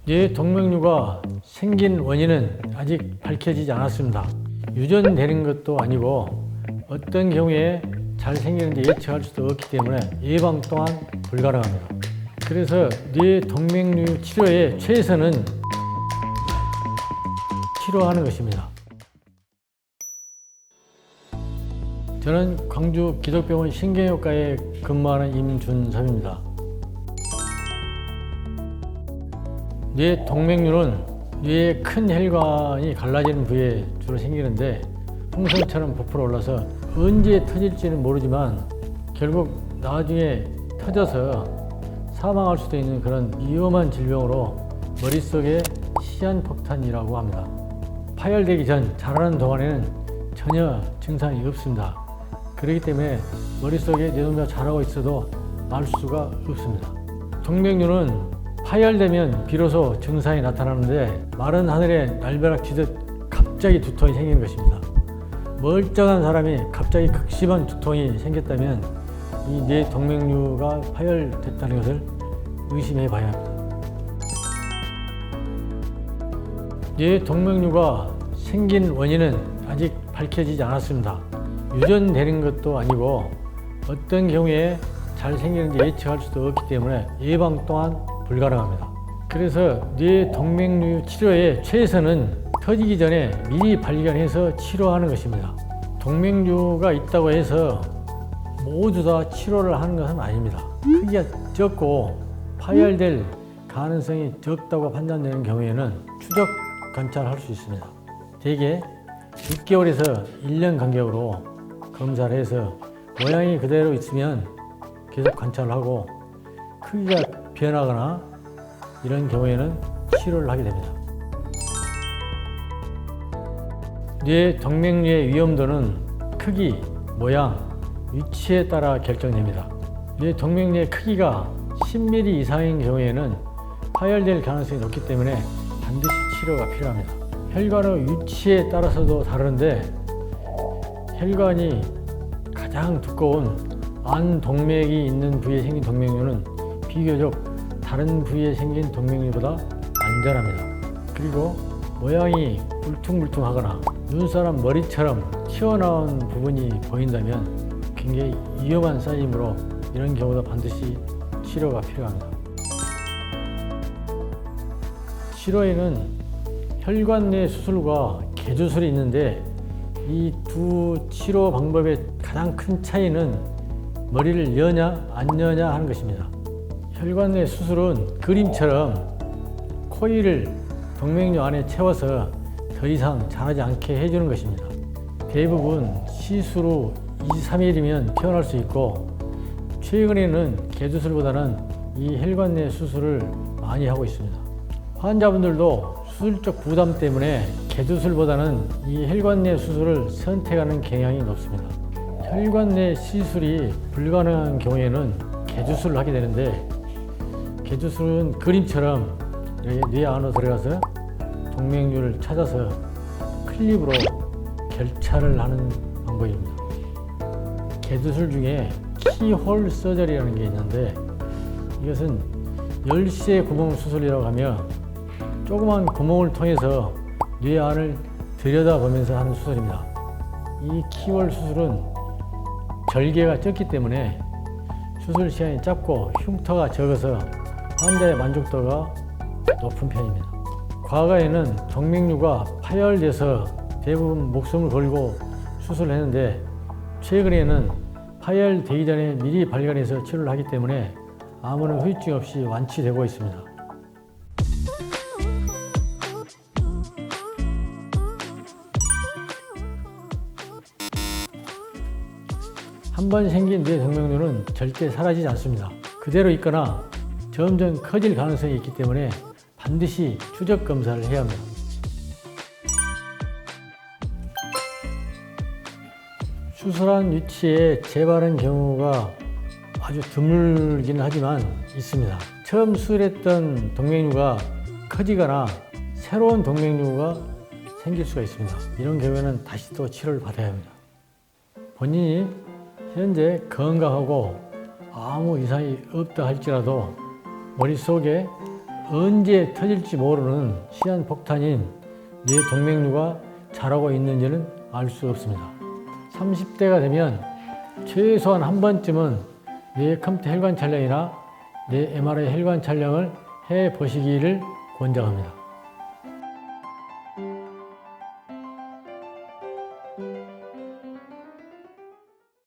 뇌 동맥류가 생긴 원인은 아직 밝혀지지 않았습니다. 유전되는 것도 아니고 어떤 경우에 잘 생기는지 예측할 수도 없기 때문에 예방 또한 불가능합니다. 그래서 뇌 동맥류 치료의 최선은 치료하는 것입니다. 저는 광주 기독병원 신경외과에 근무하는 임준섭입니다. 뇌 동맥류는 뇌의 큰 혈관이 갈라지는 부위에 주로 생기는데 풍선처럼 부풀어 올라서 언제 터질지는 모르지만 결국 나중에 터져서 사망할 수도 있는 그런 위험한 질병으로 머릿속에 시한폭탄이라고 합니다. 파열되기 전 자라는 동안에는 전혀 증상이 없습니다. 그렇기 때문에 머릿속에 뇌동맥이 자라고 있어도 알 수가 없습니다. 동맥류는 파열되면 비로소 증상이 나타나는데 마른 하늘에 날벼락 치듯 갑자기 두통이 생기는 것입니다. 멀쩡한 사람이 갑자기 극심한 두통이 생겼다면 이 뇌 동맥류가 파열됐다는 것을 의심해 봐야 합니다. 뇌 동맥류가 생긴 원인은 아직 밝혀지지 않았습니다. 유전되는 것도 아니고 어떤 경우에 잘 생기는지 예측할 수도 없기 때문에 예방 또한 불가능합니다. 그래서 뇌 동맥류 치료의 최선은 터지기 전에 미리 발견해서 치료하는 것입니다. 동맥류가 있다고 해서 모두 다 치료를 하는 것은 아닙니다. 크기가 적고 파열될 가능성이 적다고 판단되는 경우에는 추적 관찰할 수 있습니다. 대개 6개월에서 1년 간격으로 검사를 해서 모양이 그대로 있으면 계속 관찰을 하고 크기가 변하거나 이런 경우에는 치료를 하게 됩니다. 뇌 동맥류의 위험도는 크기, 모양, 위치에 따라 결정됩니다. 뇌 동맥류의 크기가 10mm 이상인 경우에는 파열될 가능성이 높기 때문에 반드시 치료가 필요합니다. 혈관의 위치에 따라서도 다른데 혈관이 가장 두꺼운 안동맥이 있는 부위에 생긴 동맥류는 비교적 다른 부위에 생긴 동맥류보다 안전합니다. 그리고 모양이 울퉁불퉁하거나 눈사람 머리처럼 튀어나온 부분이 보인다면 굉장히 위험한 사이즈이므로 이런 경우도 반드시 치료가 필요합니다. 치료에는 혈관 내 수술과 개조술이 있는데 이 두 치료 방법의 가장 큰 차이는 머리를 여냐 안 여냐 하는 것입니다. 혈관 내 수술은 그림처럼 코일을 동맥류 안에 채워서 더 이상 자라지 않게 해주는 것입니다. 대부분 시술 후 2~3일이면 퇴원할 수 있고 최근에는 개조술보다는 이 혈관 내 수술을 많이 하고 있습니다. 환자분들도 수술적 부담 때문에 개조술보다는 이 혈관 내 수술을 선택하는 경향이 높습니다. 혈관 내 시술이 불가능한 경우에는 개조술을 하게 되는데 개조술은 그림처럼 뇌 안으로 들어가서 동맥류를 찾아서 클립으로 결차를 하는 방법입니다. 개조술 중에 키홀 서저리라는 게 있는데 이것은 열쇠 구멍 수술이라고 하며 조그만 구멍을 통해서 뇌 안을 들여다보면서 하는 수술입니다. 이 키홀 수술은 절개가 적기 때문에 수술 시간이 짧고 흉터가 적어서 환자의 만족도가 높은 편입니다. 과거에는 동맥류가 파열돼서 대부분 목숨을 걸고 수술했는데 최근에는 파열되기 전에 미리 발견해서 치료를 하기 때문에 아무런 후유증 없이 완치되고 있습니다. 한 번 생긴 뇌 동맥류는 절대 사라지지 않습니다. 그대로 있거나 점점 커질 가능성이 있기 때문에 반드시 추적 검사를 해야 합니다. 수술한 위치에 재발한 경우가 아주 드물긴 하지만 있습니다. 처음 수술했던 동맥류가 커지거나 새로운 동맥류가 생길 수가 있습니다. 이런 경우에는 다시 또 치료를 받아야 합니다. 본인이 현재 건강하고 아무 이상이 없다 할지라도 머릿속에 언제 터질지 모르는 시한폭탄인 뇌 동맥류가 자라고 있는지는 알 수 없습니다. 30대가 되면 최소한 한 번쯤은 뇌 컴퓨터 혈관 촬영이나 뇌 MRI 혈관 촬영을 해 보시기를 권장합니다.